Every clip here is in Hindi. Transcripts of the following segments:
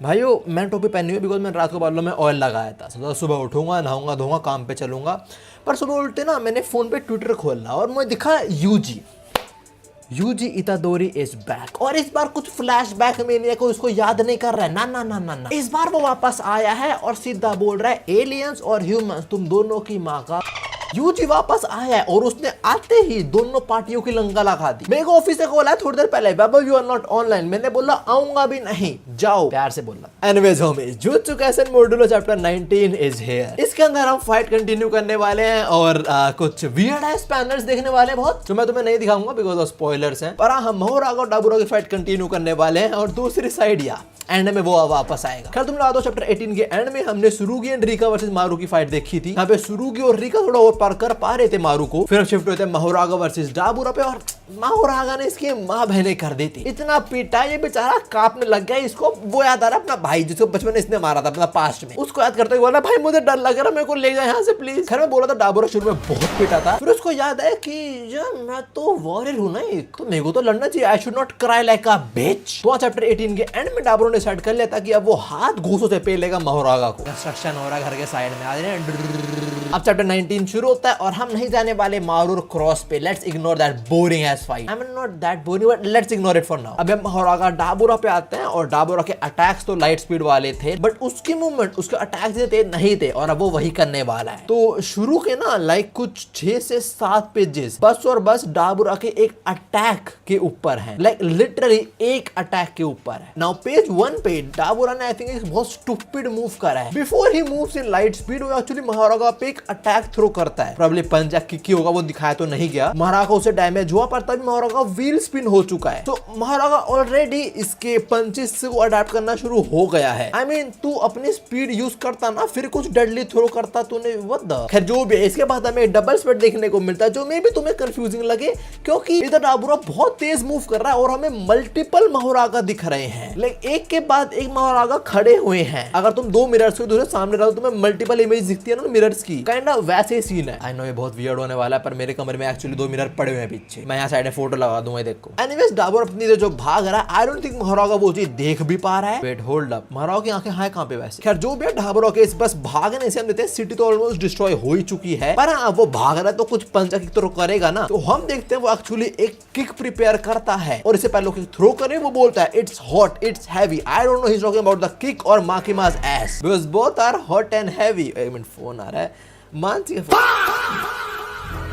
भाइयों मैंने टोपी पहनी हुई बिकॉज मैंने रात को बालों में ऑयल लगाया था। सोचा सुबह उठूंगा, नहाऊंगा, धोऊंगा, काम पे चलूंगा। पर सुबह उठते ना मैंने फोन पे ट्विटर खोला और मुझे दिखा यूजी इतादोरी इज बैक। और इस बार कुछ फ्लैशबैक में को उसको याद नहीं कर रहा है। ना ना ना ना ना, इस बार वो वापस आया है और सीधा बोल रहा है एलियंस और ह्यूमंस तुम दोनों की माँ का। यूजी वापस आया है और उसने आते ही दोनों पार्टियों की लंका लगा दी। मेरे को ऑफिस से कॉल आया थोड़ी देर पहले, बाबा यू आर नॉट ऑनलाइन। मैंने बोला आऊंगा भी नहीं, जाओ, प्यार से बोला। Anyways homies, jutsu Kaisen modulo chapter 19 is here. इसके अंदर हम फाइट कंटिन्यू करने वाले हैं और कुछ वियर्ड एस पैनल्स देखने वाले हैं बहुत, जो मैं तुम्हें नहीं दिखाऊंगा बिकॉज ऑफ स्पॉयलर्स हैं। पर हम मोहरागा और डाबुरा की फाइट कंटिन्यू करने वाले हैं और दूसरी साइड या एंड में वो वापस आएगा। खैर तुम लोग चैप्टर 18 के एंड में हमने सुरुगी एंड रीका वर्सेस मारू की फाइट देखी थी। यहाँ पे सुरुगी और रीका थोड़ा और पार कर पा रहे थे मारू को। फिर शिफ्ट होते मोहरागा वर्सेस डाबुरा पे और मोहरागा ने इसकी माँ बहने कर दी थी। इतना पीटा ये बेचारा कांपने लग गया। इसको वो याद आ रहा अपना भाई जिसको बचपन में इसने मारा था अपना पास्ट में, उसको याद करते हुए बोला भाई मुझे डर लग रहा, मेरे को ले जाए यहाँ से प्लीज। खैर मैं बोला था डाबुरा शुरू में बहुत पीटा था। फिर उसको याद है कि मैं तो वॉरियर हूँ ना, तो मेरे को तो लड़ना चाहिए। I should not cry like a bitch. तो चैप्टर 18 के एंड में डाबुरा ने डिसाइड कर लिया था कि अब वो हाथ घूसों से पेलेगा मोहरागा को। कंस्ट्रक्शन हो रहा है घर के साइड में। अब चैप्टर 19 शुरू होता है और हम नहीं जाने वाले मारूर क्रॉस पे। Let's ignore that boring edge fight. I am not that boring but let's ignore it for now. अब हम मोहरागा डाबुरा पे आते हैं और डाबुरा के अटैक्स तो लाइट स्पीड वाले थे बट उसकी मूवमेंट, उसके अटैक्स तेज नहीं थे और अब वो वही करने वाला है। तो शुरू के ना लाइक कुछ 6 से 7 पेजेस बस और बस डाबुरा के एक अटैक के ऊपर है। लाइक लिटरली एक अटैक के ऊपर है। नाउ पेज 1 पे डाबुरा ने आई थिंक एक बहुत स्टूपिड मूव करा है। Before he moves in light speed वो एक्चुअली मोहरागा पे एक अटैक थ्रो करता है। प्रोबब्ली पंच या किक होगा, वो दिखाया तो नहीं गया। मोहरागा उसे डैमेज हुआ पर तभी मोहरागा व्हील स्पिन हो चुका है। तो मोहरागा ऑलरेडी इसके पंचेस से को अडैप्ट करना शुरू हो गया है। आई मीन तू अपनी स्पीड यूज करता ना, फिर कुछ डेडली थ्रो करता तूने, व्हाट द। खैर जो भी, इसके बाद हमें डबल स्पीड देखने को मिलता है जो मे भी तुम्हें कंफ्यूजिंग लगे क्योंकि इधर डाबुरा बहुत तेज मूव कर रहा है और हमें मल्टीपल मोहरागा दिख रहे हैं। लाइक एक के बाद एक मोहरागा खड़े हुए हैं। अगर तुम 2 मिरर्स को दूसरे सामने रहो तुम्हें मल्टीपल इमेज दिखती है ना मिरर्स की, काइंड ऑफ वैसे सीन है। आई नो ये बहुत वियर्ड होने वाला है पर मेरे कमरे में एक्चुअली 2 मिरर पड़े हुए हैं पीछे। मैं यहाँ साइड में फोटो लगा दूंगा, देखो। एनीवेज डाबुरा अपनी जो भाग रहा है, आई डोंट थिंक मोहरागा वो चीज देख भी पा रहा है। वेट होल्ड अप, मोहरागा की आंखें हैं कहां पे वैसे? खैर जो भी डाबुरा के इस बस भागने से हम देते हैं सिटी तो ऑलमोस्ट डिस्ट्रॉय हो ही चुकी है। पर हाँ वो भाग रहा है तो कुछ पंचा किक तो करेगा ना। तो हम देखते हैं वो एक्चुअली एक किक प्रिपेयर करता है और इससे पहले किक थ्रो करे वो बोलता है it's hot, it's heavy. I don't no he is talking about the kick और माकिमा's ass because both are hot and heavy। एक मिनट फोन आ रहा है, मान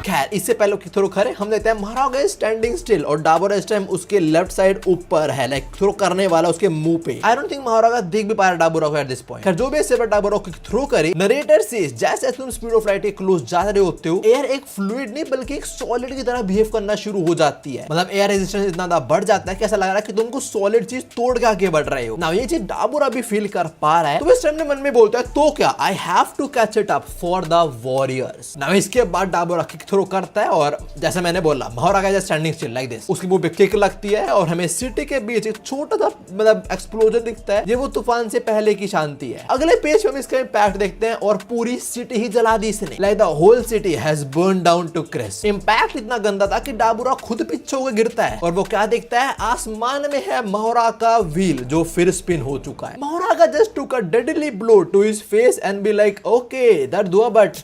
खैर इससे पहले कि थ्रो करे हम देखते हैं मोहरागा स्टैंडिंग स्टिल और डाबुरा इस टाइम उसके लेफ्ट साइड ऊपर है, लाइक थ्रो करने वाला उसके मुंह पे। आई डोंट थिंक मोहरागा देख भी पा रहा डाबुरा को एट दिस पॉइंट। खैर जो भी इससे डाबुरा को थ्रो करे, नरेटर सेज जैसे तुम स्पीड ऑफ लाइट के क्लोज जा रहे होते हो एयर एक फ्लूइड नहीं बल्कि एक सॉलिड की तरह बिहेव करना शुरू हो जाती है। मतलब एयर रेजिस्टेंस इतना ज्यादा बढ़ जाता है कि ऐसा लग रहा है कि तुमको सॉलिड चीज तोड़ के आगे बढ़ रहे हो ना। ये चीज डाबुरा भी फील कर पा रहा है तो इस टाइम ने मन में बोलता है तो क्या, I have to catch it up for the warriors. ना इसके बाद डाबुरा किक थ्रो करता है और जैसे मैंने बोला Mahoraga is standing still like this. उसकी मुंह पे किक लगती है और हमें सिटी के बीच एक छोटा सा मतलब एक्सप्लोजन दिखता है। ये वो तूफान से पहले की शांति है। अगले पेज पे हम इसका इंपैक्ट देखते हैं और पूरी सिटी ही जला दी इसने। Like the whole city has burn down to crisp. Impact इतना गंदा था कि डाबुरा खुद पीछे होकर गिरता है और वो क्या देखता है, आसमान में है मोहरागा का व्हील जो फिर स्पिन हो चुका है। Mahoraga just took a deadly blow to his face and be like okay that हुआ बट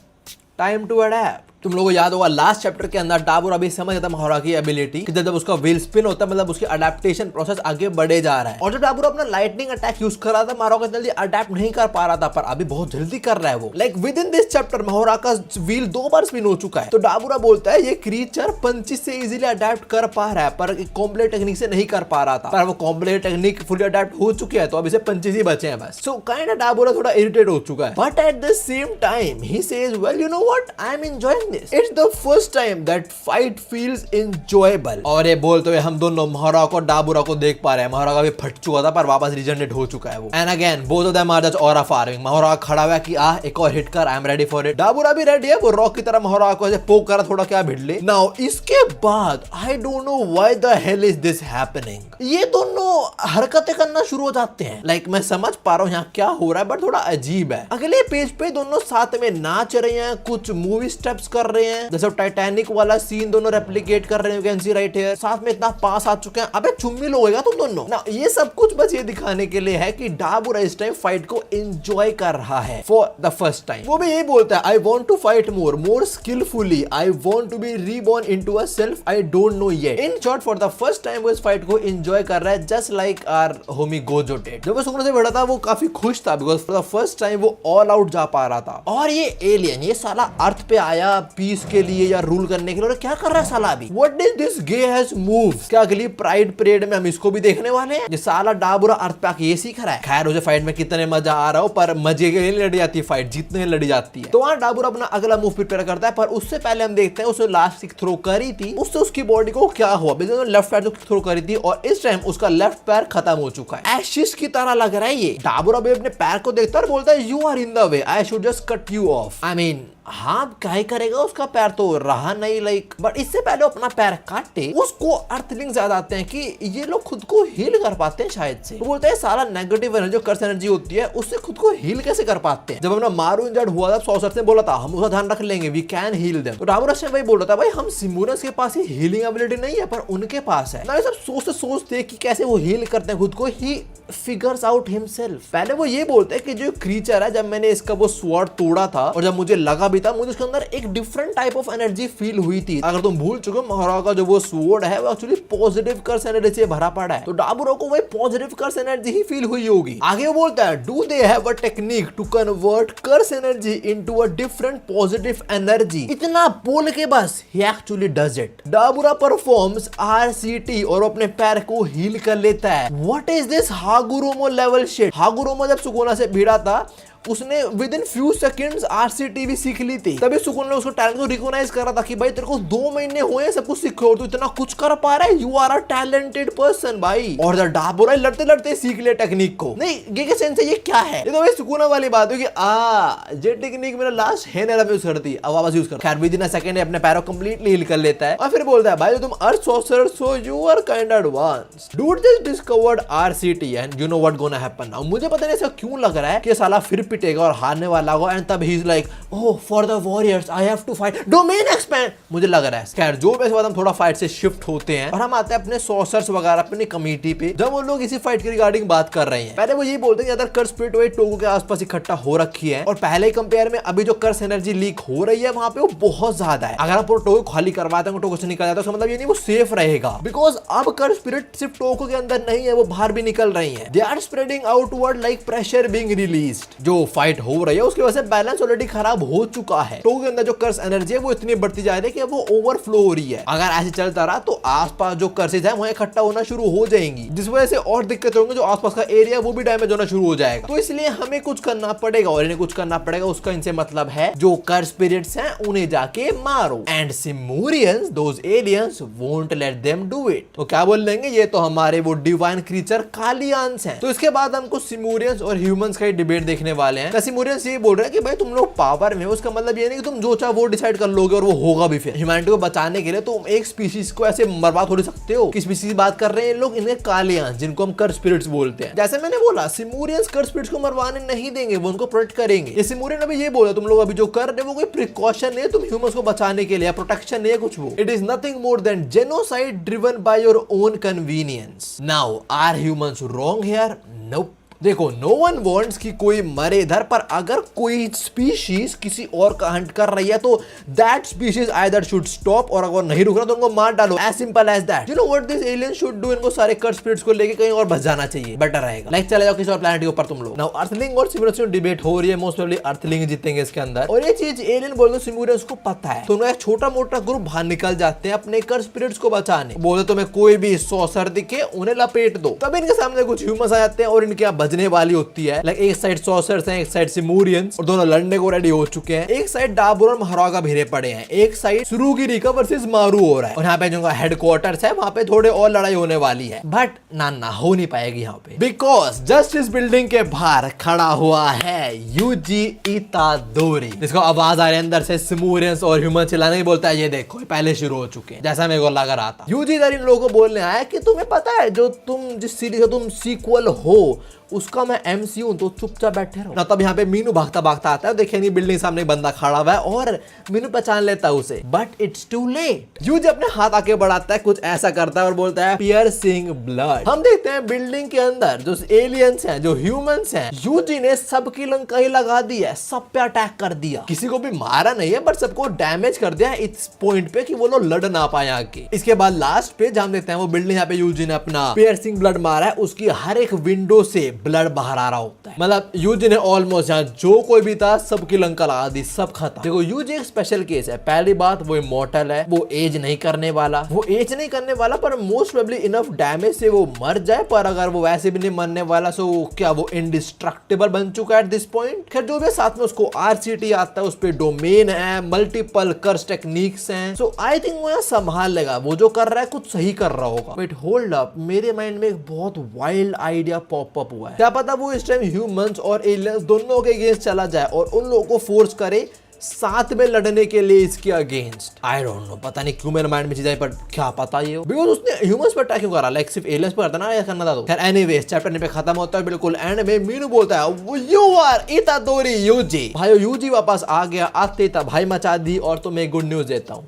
टाइम टू अडैप्ट। तुम लोगों को याद होगा लास्ट चैप्टर के अंदर डाबुरा भी समझ जाता मोहरागा की एबिलिटी कि जब उसका व्हील स्पिन होता है मतलब उसकी अडैप्टेशन प्रोसेस आगे बढ़े जा रहा है। और जब डाबुरा अपना लाइटनिंग अटैक यूज कर रहा था मोहरागा जल्दी अडैप्ट नहीं कर पा रहा था पर अभी बहुत जल्दी कर रहा है वो। Like within this chapter Mahoraga का व्हील 2 बार स्पिन हो चुका है। तो डाबुरा बोलता है ये क्रीचर पंचिस से इजीली अडैप्ट कर पा रहा है पर कॉम्प्लेट टेक्निक से नहीं कर पा रहा था। पर वो कॉम्प्लेट टेक्निक फुली अडैप्ट हो चुकी है तो अब इसे पंचिस ही बचे हैं बस। सो काइंड ऑफ डाबुरा थोड़ा इरिटेट हो चुका है but at the same time he says well you know what, I am enjoying this. It's the first time that fight feels enjoyable. और ये बोलते हुए हम दोनों मोहरागा और डाबुरा को देख पा रहे हैं। मोहरागा भी फट चुका था पर वापस रीजनरेट हो चुका है वो। And again both of them are just aura firing. Mahoraga खड़ा हुआ कि एक और हिट कर, I am ready for it. Dabura भी रेडी है, वो रॉक की तरह मोहरागा को ऐसे पोक करा थोड़ा क्या भिड़ ले। नाउ इसके बाद आई don't know why the hell is this happening. ये दोनों हरकतें करना शुरू हो जाते हैं। लाइक मैं समझ पा रहा हूँ यहाँ क्या हो रहा है बट थोड़ा अजीब है। अगले पेज पे दोनों साथ में नाच रहे हैं, कुछ मूवी स्टेप्स कर रहे हैं, जैसे टाइटैनिक वाला सीन दोनों रेप्लिकेट कर रहे हैं, you can see right here. साथ में इतना पास आ चुके हैं, अबे चुम्मी लोगेगा तुम दोनों ना। ये सब कुछ बस ये दिखाने के लिए है कि डाबुरा इस टाइम फाइट को एंजॉय कर रहा है फॉर द फर्स्ट टाइम। वो भी यही बोलता है, I want to fight more skilfully, I want to be reborn into a self I don't know yet. In short for the first time वो इस फाइट को एंजॉय कर रहा है, just like our homie Gojo did. जब वो सुकून से बैठा था वो काफी खुश था, because for the first time वो ऑल आउट जा पा रहा था। और ये एलियन, ये साला अर्थ पे आया पीस के लिए या रूल करने के लिए, और क्या कर रहा है साला अभी? What is this gay has moves? क्या अगली प्राइड परेड में हम इसको भी देखने वाले हैं? ये साला डाबुरा अर्थ पे आके ये सीख रहा है। खैर उसे फाइट में कितने मजा आ रहा हो, पर मजे के लिए लड़ी जाती है फाइट, जीतने लड़ी जाती है। तो वहां डाबुरा अपना अगला मूव प्रिपेयर करता है, पर उससे पहले हम देखते हैं उसने लास्ट किक थ्रो करी थी, उससे उसकी बॉडी को क्या हुआ। लेफ्ट पैर थ्रो करी थी और इस टाइम उसका लेफ्ट पैर खत्म हो चुका है। एशिश की तरह लग रहा है ये। डाबुरा भी अपने पैर को देखता है और बोलता है, you are in the way, I should just cut you off. I mean हाँ क्या ही करेगा, उसका पैर तो रहा नहीं लाइक, बट इससे पहले अपना पैर काटे उसको अर्थलिंग याद आते हैं कि ये लोग खुद को हील कर पाते हैं शायद से। वो बोलते हैं सारा नेगेटिव एनर्जी जो कर्स एनर्जी होती है उससे खुद को हील कैसे कर पाते हैं। जब हमने मारू इंजर्ड हुआ था, सॉर्सर्स ने बोला था हम उसका ध्यान रख लेंगे, वी कैन हील देम। तो डाबुरा भाई बोल रहा था, भाई हम सिमुरस के पास ही हीलिंग एबिलिटी नहीं है, पर उनके पास है ना। ये सब सोचते कि कैसे वो हील करते हैं खुद को, ही फिगर्स आउट हिमसेल्फ। पहले वो ये बोलते हैं कि जो क्रीचर है, जब मैंने इसका वो स्वॉर्ड तोड़ा था और जब मुझे लगा भी था, मुझे उसके अंदर एक different type of energy feel हुई थी। अगर तुम भूल चुके हो, महाराज का जो वो स्वॉर्ड है वो एक्चुअली पॉजिटिव कर्स एनर्जी से भरा पड़ा है, तो डाबुरा को वही पॉजिटिव कर्स एनर्जी ही फील हुई होगी। आगे वो बोलता है, do they have a technique to convert curse energy into a different positive energy. इतना बोल के बस ही actually does it. Dabura performs RCT और अपने पैर को हील कर लेता है। What is this Higuruma level shit? Higuruma जब सुकुना से भिड़ा था उसने within few seconds RCT भी सीख ली थी, तभी सुकून ने उसको टैलेंट को रिकॉग्नाइज करा था कि भाई तेरे को 2 महीने हुए सब कुछ सीखे और तू इतना कुछ कर पा रहा है, you are a talented person भाई। और द डाबुरा लड़ते लड़ते सीख लिया टेक्निक को। नहीं ये के सेंस ये क्या है, ये तो भाई सुकून वाली बात है कि ये टेक्निक मेरा लास्ट है ना यूज करती, अब वापस यूज कर। खैर विद इन अ सेकंड अपने पैरों कंप्लीटली हील कर लेता है और फिर बोलता है, भाई तुम earth sorcerer so you are kind advanced dude, just discovered RCT and you know what gonna happen now. मुझे पता नहीं ऐसा क्यों लग रहा है कि साला फिर पिटेगा और हारने वाला होगा, एंड तब he is like, oh for the warriors I have to fight domain expand, मुझे लग रहा है। खैर जो भी बाद हम थोड़ा फाइट से शिफ्ट होते हैं और हम आते हैं अपने सॉर्सर्स वगैरह अपनी कमेटी पे, जब वो लोग इसी फाइट के रिगार्डिंग बात कर रहे हैं। पहले वो ये बोलते हैं कि अदर कर्स स्पिरिट वही टोगो के आसपास इकट्ठा हो रखी है और पहले कंपेयर में अभी जो कर्स एनर्जी लीक हो रही है वहां पे वो बहुत ज्यादा है। अगर आप टोगो खाली करवाते हैं, टोगो से निकल जाता है, मतलब ये नहीं वो सेफ रहेगा, बिकॉज अब कर्स स्पिरिट सिर्फ टोगो के अंदर नहीं है, वो बाहर भी निकल रही है। They are spreading outward like pressure being released. जो फाइट हो रही है उसकी वजह से बैलेंस ऑलरेडी खराब हो चुका है। टोगो के अंदर जो कर्स एनर्जी है वो इतनी बढ़ती जा रही है कि वो ओवरफ्लो हो रही है। अगर ऐसे चलता रहा तो आसपास जो कर्सेज है वहां इकट्ठा होना शुरू हो जाएंगी, जिस वजह से और दिक्कत होंगी, जो आसपास का एरिया वो भी डैमेज होना शुरू हो जाएगा। तो इसलिए हमें कुछ करना पड़ेगा और इन्हें कुछ करना पड़ेगा। उसका इनसे मतलब है जो कर्स स्पिरिट्स हैं उन्हें जाके मारो, and Simurians those aliens won't let them do it. तो क्या बोल देंगे, ये तो हमारे वो डिवाइन क्रीचर कालियान्स हैं। तो इसके बाद हमको सिमूरियंस और ह्यूमंस का डिबेट देखने वाले हैं। सिमूरियंस ये बोल रहे हैं कि भाई तुम लोग पावर में, उसका मतलब ये नहीं कि तुम जो चाहो वो डिसाइड कर लोगे और वो होगा भी। फिर ह्यूमैनिटी को बचाने के लिए तुम एक स्पीशीज को ऐसे बर्बाद थोड़ी सकते हो। किस स्पीशीज की बात कर रहे हैं लोग, इन्हें कालियान्स, जिनको हम कर्स स्पिरिट्स बोलते हैं। जैसे मैंने बोला सिमूरियंस कर्स स्पिरिट्स को मरवाने नहीं देंगे, वो उनको प्रोटेक्ट करेंगे। ये सिमूरियन अभी ये बोला तुम लोग अभी जो कर रहे हो वो कोई प्रिकॉशन नहीं है तुम ह्यूमंस को बचाने के लिए, प्रोटेक्शन नहीं है कुछ वो। It is nothing more than genocide driven by your own convenience. Now are humans wrong here? Nope. देखो नो वन वांट्स कि कोई मरे इधर, पर अगर कोई स्पीशीज किसी और का हंट कर रही है तो that species either should stop, और अगर नहीं रुक रहा तो उनको मार डालो, as simple as that. You know what this alien should do, इनको सारे कर्स स्पिरिट्स को लेके कहीं और बच जाना चाहिए, बेटर रहेगा। लाइक चले जाओ किसी और प्लैनेट के ऊपर तुम लोग। नाउ अर्थलिंग और सिमुरियंस डिबेट हो रही है, मोस्ट प्रोबेबली अर्थलिंग जीतेंगे इसके अंदर, और ये चीज एलियन बोल दो सिमुरियंस को पता है, तो उन्हें एक छोटा मोटा ग्रुप बाहर निकल जाते हैं अपने कर्स स्पिरिट्स को बचाने। बोले तुम्हें कोई भी सॉसर दिखे उन्हें लपेट दो, तब इनके सामने कुछ ह्यूमंस आ जाते हैं और इनके यहाँ बजने वाली होती है। लाइक एक साइड सॉसर्स हैं, एक साइड सिमूरियंस, और दोनों लड़ने को रेडी हो चुके हैं। एक साइड डाबुरा और महाराज का भिड़े पड़े हैं, एक साइड सुरुगिरी का वर्सेस मारू हो रहा है, और यहाँ पे जो हेडक्वार्टर्स है वहां पे थोड़े और लड़ाई होने वाली है, बट ना हो नहीं पाएगी यहाँ पे, बिकॉज जस्ट इस बिल्डिंग के बाहर खड़ा हुआ है यूजी इतादोरी, जिसको आवाज आ रही है अंदर से सिमूरियंस और ह्यूमन चिल्लाने की। बोलता है ये देखो पहले शुरू हो चुके हैं, जैसा मेरे को लग रहा था। यूजी इधर इन लोगों को बोलने आया कि तुम्हें पता है जो तुम जिस सीरीज का तुम सीक्वल हो उसका मैं MC हूं तो चुपचाप बैठे रहो ना। तब यहाँ पे मीनू भागता भागता आता है, देखिए नहीं बिल्डिंग सामने बंदा खड़ा हुआ है और मीनू पहचान लेता है उसे, but it's too late. Yuji अपने हाथ आके बढ़ाता है, कुछ ऐसा करता है और बोलता है पियर्सिंग ब्लड। हम देखते हैं बिल्डिंग के अंदर जो एलियंस हैं, जो ह्यूमंस हैं, यूजी ने सबकी लंकाई लगा दी है, सब पे अटैक कर दिया, किसी को भी मारा नहीं है बट सबको डैमेज कर दिया है इस पॉइंट पे कि वो लोग लड़ ना पाए आगे। इसके बाद लास्ट पे जहाँ देखते हैं वो बिल्डिंग यहाँ पे यूजी ने अपना पियर्सिंग ब्लड मारा है, उसकी हर एक विंडो से ब्लड बाहर आ रहा होता है। मतलब यूजी ने ऑलमोस्ट यहाँ जो कोई भी था सबकी लंका लगा दी, सब खत्म। देखो यूजी एक स्पेशल केस है, पहली बात वो इमॉर्टल है, वो एज नहीं करने वाला, पर मोस्ट प्रोबेबली इनफ डैमेज से वो मर जाए, पर अगर वो वैसे भी नहीं मरने वाला सो क्या वो इंडिस्ट्रक्टेबल बन चुका है एट दिस पॉइंट। खैर जो भी साथ में उसको RCT आता है, उस पे डोमेन है, मल्टीपल कर्स टेक्निक्स हैं, सो आई थिंक वो यहाँ संभाल लेगा, वो जो कर रहा है कुछ सही कर रहा होगा। बट होल्ड अप, मेरे माइंड में एक बहुत वाइल्ड आइडिया पॉप अप हुआ है। क्या पता वो इस टाइम ह्यूमंस और एलियंस दोनों के अगेंस्ट चला जाए और उन लोगों को फोर्स करे साथ में लड़ने के लिए इसके अगेंस्ट। आई डोंट नो, पता नहीं क्यों मेरे माइंड में चीजें, पर क्या पता ये हो, बिकॉज उसने ह्यूमंस पर अटैक क्यों करा, लाइक सिर्फ एलियंस पर करता ना, या करना था तो। खैर एनीवेज चैप्टर पे खत्म होता है बिल्कुल एंड में। मीनू बोलता है यू आर इतादोरी यूजी। भाई यूजी वापस आ गया, आते ही भाई मचा दी। और तुम्हें एक गुड न्यूज देता हूँ,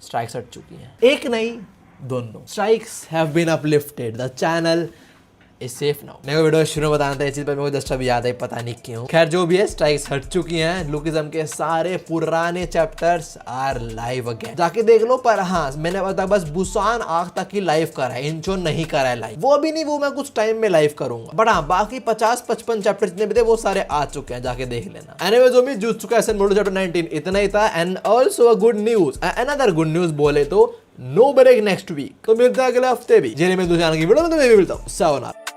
स्ट्राइक्स हट चुकी हैं, एक नहीं दोनों strikes have been uplifted, the channel is safe now. मेरे को वीडियो शुरू में बताना था इस चीज पर, मेरे को जस्ट अभी याद है, पता नहीं क्यों। खैर जो भी है स्ट्राइक्स हट चुकी हैं, लुकिज्म के सारे पुराने चैप्टर्स आर लाइव अगेन, जाके देख लो। पर हाँ मैंने बता बस बुसान आग तक ही लाइव करा है, इंचो नहीं करा है लाइव, वो भी नहीं, वो मैं कुछ टाइम में लाइव करूंगा। बट हाँ बाकी 50-55 चैप्टर जितने भी थे वो सारे आ चुके हैं, जाके देख लेना। एनीवे जो भी जुत्सु काइसेन मोटो चैप्टर 19 इतना ही था। And also a good news, another good news बोले तो नो ब्रेक नेक्स्ट वीक, तो मिलता है अगले हफ्ते भी जेने में दूसरे की वीडियो में, तुम्हें भी मिलता हूँ। सायोनारा।